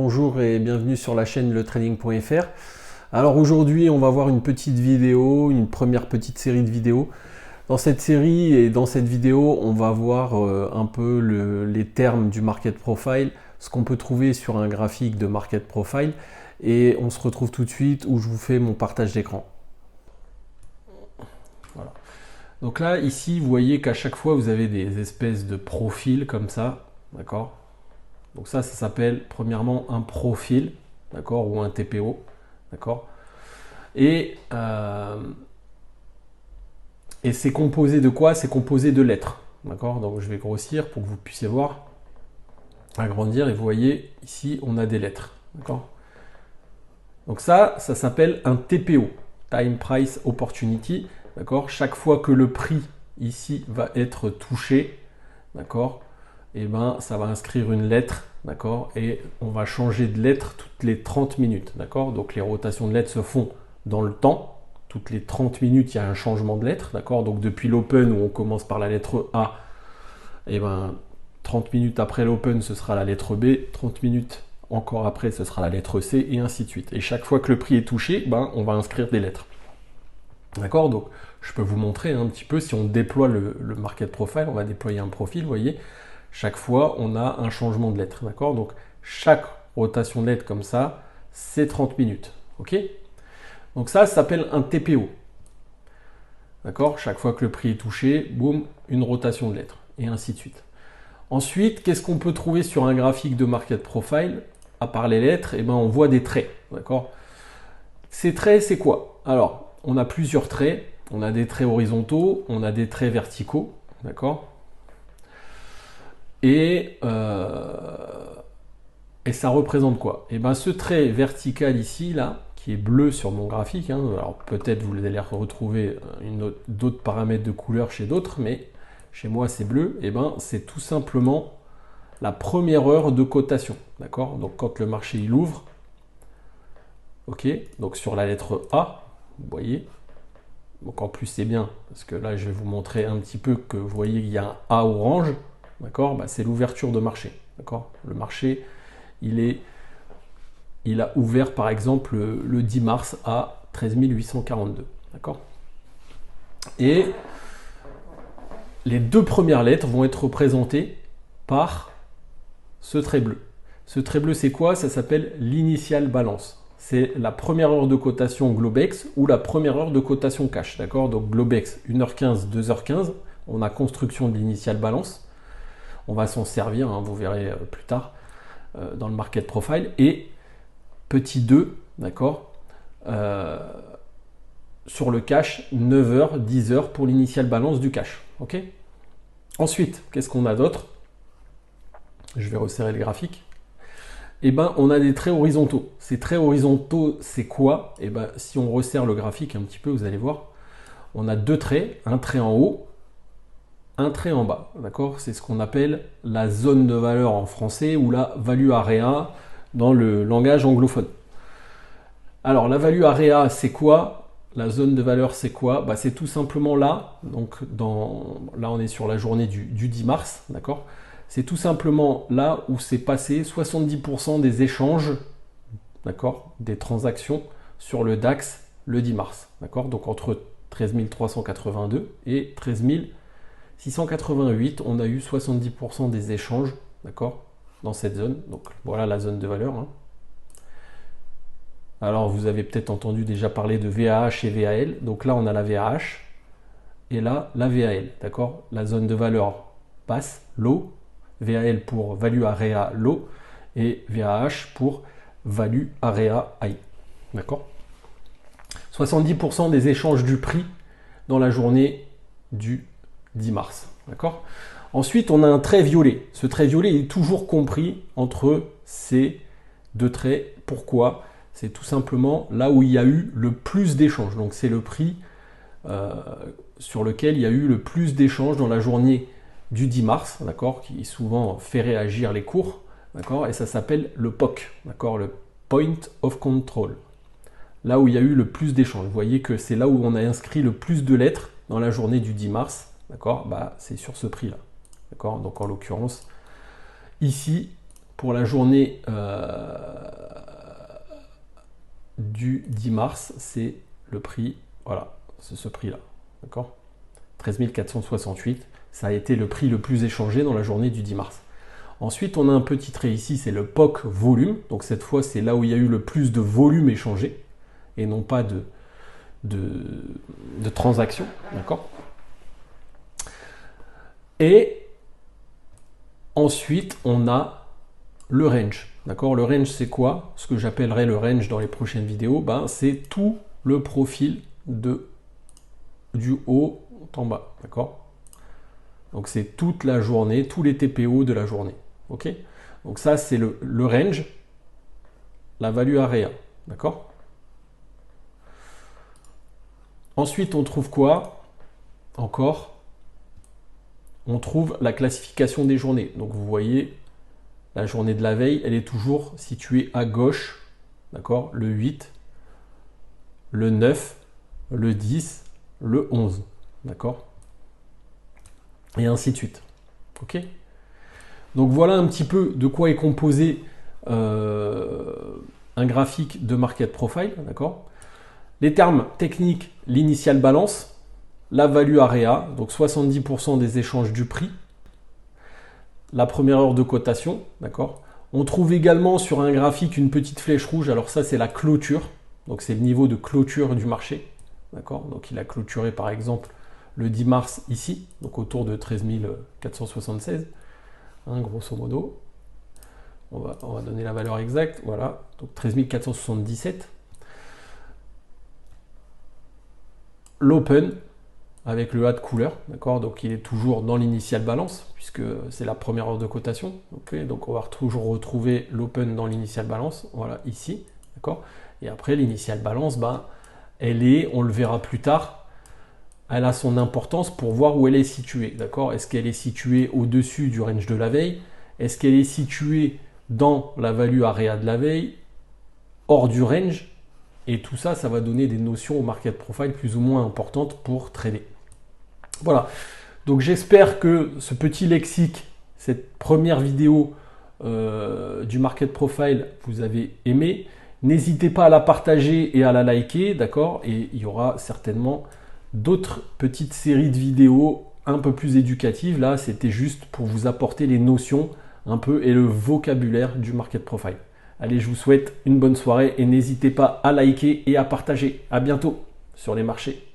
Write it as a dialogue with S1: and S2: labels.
S1: bonjour et bienvenue sur la chaîne letrading.fr. Alors aujourd'hui on va voir une petite vidéo, une première petite série de vidéos. Dans cette série et dans cette vidéo on va voir un peu les termes du market profile, ce qu'on peut trouver sur un graphique de market profile, et on se retrouve tout de suite où je vous fais mon partage d'écran. Voilà. Donc là ici vous voyez qu'à chaque fois vous avez des espèces de profils comme ça, d'accord? Donc ça s'appelle premièrement un profil, d'accord, ou un TPO, d'accord. Et c'est composé de quoi? C'est composé de lettres, d'accord. Donc je vais grossir pour que vous puissiez voir, agrandir, et vous voyez ici on a des lettres, d'accord. Donc ça s'appelle un TPO, Time Price Opportunity, d'accord. Chaque fois que le prix ici va être touché, d'accord, et ben ça va inscrire une lettre, d'accord, et on va changer de lettre toutes les 30 minutes, d'accord. Donc les rotations de lettres se font dans le temps, toutes les 30 minutes il y a un changement de lettre, d'accord. Donc depuis l'open où on commence par la lettre A, et ben 30 minutes après l'open ce sera la lettre B, 30 minutes encore après ce sera la lettre C, et ainsi de suite. Et chaque fois que le prix est touché, ben on va inscrire des lettres, d'accord. Donc je peux vous montrer un petit peu, si on déploie le market profile, on va déployer un profil, vous voyez. Chaque fois, on a un changement de lettre, d'accord. Donc, chaque rotation de lettre comme ça, c'est 30 minutes, ok. Donc ça s'appelle un TPO, d'accord. Chaque fois que le prix est touché, boum, une rotation de lettres, et ainsi de suite. Ensuite, qu'est-ce qu'on peut trouver sur un graphique de market profile? À part les lettres, eh ben, on voit des traits, d'accord. Ces traits, c'est quoi? Alors, on a plusieurs traits. On a des traits horizontaux, on a des traits verticaux, d'accord. Et ça représente quoi? Et ben ce trait vertical ici, là, qui est bleu sur mon graphique, hein, alors peut-être vous allez retrouver d'autres paramètres de couleur chez d'autres, mais chez moi c'est bleu, et ben c'est tout simplement la première heure de cotation, d'accord. Donc quand le marché il ouvre, ok, donc sur la lettre A, vous voyez, donc en plus c'est bien, parce que là je vais vous montrer un petit peu que vous voyez qu'il y a un A orange, d'accord, bah, c'est l'ouverture de marché, d'accord. Le marché, il a ouvert par exemple le 10 mars à 13 842, d'accord. Et les deux premières lettres vont être représentées par ce trait bleu. Ce trait bleu, c'est quoi? Ça s'appelle l'initial balance. C'est la première heure de cotation Globex ou la première heure de cotation cash, d'accord. Donc Globex 1h15, 2h15, on a construction de l'initial balance. On va s'en servir, hein, vous verrez plus tard dans le market profile. Et petit 2, d'accord, sur le cash, 9h, 10h pour l'initial balance du cash. Ok. Ensuite, qu'est-ce qu'on a d'autre? Je vais resserrer le graphique. Et ben, on a des traits horizontaux. Ces traits horizontaux, c'est quoi? Et ben, si on resserre le graphique un petit peu, vous allez voir, on a deux traits, un trait en haut, un trait en bas, d'accord. C'est ce qu'on appelle la zone de valeur en français, ou la value area dans le langage anglophone. Alors la value area, c'est quoi? La zone de valeur, c'est quoi? Bah, c'est tout simplement là, donc là on est sur la journée du 10 mars, d'accord. C'est tout simplement là où c'est passé 70% des échanges, d'accord, des transactions sur le DAX le 10 mars, d'accord. Donc entre 13 382 et 13 688, on a eu 70% des échanges, d'accord, dans cette zone. Donc voilà la zone de valeur, hein. Alors vous avez peut-être entendu déjà parler de VAH et VAL. Donc là on a la VAH et là la VAL, d'accord. La zone de valeur basse, low, VAL pour value area low et VAH pour value area high, d'accord. 70% des échanges du prix dans la journée du 10 mars, d'accord. Ensuite on a un trait violet. Ce trait violet est toujours compris entre ces deux traits. Pourquoi? C'est tout simplement là où il y a eu le plus d'échanges. Donc c'est le prix sur lequel il y a eu le plus d'échanges dans la journée du 10 mars, d'accord, qui souvent fait réagir les cours, d'accord, et ça s'appelle le POC, d'accord, le Point of Control. Là où il y a eu le plus d'échanges. Vous voyez que c'est là où on a inscrit le plus de lettres dans la journée du 10 mars, d'accord, bah, c'est sur ce prix-là, d'accord. Donc en l'occurrence, ici, pour la journée du 10 mars, c'est le prix, voilà, c'est ce prix-là, d'accord, 13 468, ça a été le prix le plus échangé dans la journée du 10 mars. Ensuite, on a un petit trait ici, c'est le POC volume, donc cette fois, c'est là où il y a eu le plus de volume échangé, et non pas de transactions, d'accord. Et ensuite, on a le range, d'accord. Le range, c'est quoi? Ce que j'appellerai le range dans les prochaines vidéos, c'est tout le profil du haut en bas, d'accord. Donc c'est toute la journée, tous les TPO de la journée, ok. Donc ça, c'est le range, la value area, d'accord. Ensuite, on trouve quoi encore? On trouve la classification des journées. Donc vous voyez, la journée de la veille, elle est toujours située à gauche, d'accord, le 8, le 9, le 10, le 11, d'accord, et ainsi de suite, ok. Donc voilà un petit peu de quoi est composé un graphique de market profile, d'accord. Les termes techniques, l'initial balance, la value area, donc 70% des échanges du prix, la première heure de cotation, d'accord. On trouve également sur un graphique une petite flèche rouge, alors ça c'est la clôture, donc c'est le niveau de clôture du marché, d'accord. Donc il a clôturé par exemple le 10 mars ici, donc autour de 13 476, grosso modo. On va donner la valeur exacte, voilà, donc 13 477. L'open avec le A de couleur, d'accord, donc il est toujours dans l'initial balance puisque c'est la première heure de cotation, okay, donc on va toujours retrouver l'open dans l'initial balance, voilà, ici, d'accord. Et après l'initial balance, elle est, on le verra plus tard, elle a son importance pour voir où elle est située, d'accord. Est-ce qu'elle est située au-dessus du range de la veille? Est-ce qu'elle est située dans la value area de la veille, hors du range? Et tout ça, ça va donner des notions au market profile plus ou moins importantes pour trader. Voilà, donc j'espère que ce petit lexique, cette première vidéo du market profile, vous avez aimé. N'hésitez pas à la partager et à la liker, d'accord. Et il y aura certainement d'autres petites séries de vidéos un peu plus éducatives. Là, c'était juste pour vous apporter les notions un peu et le vocabulaire du market profile. Allez, je vous souhaite une bonne soirée et n'hésitez pas à liker et à partager. À bientôt sur les marchés.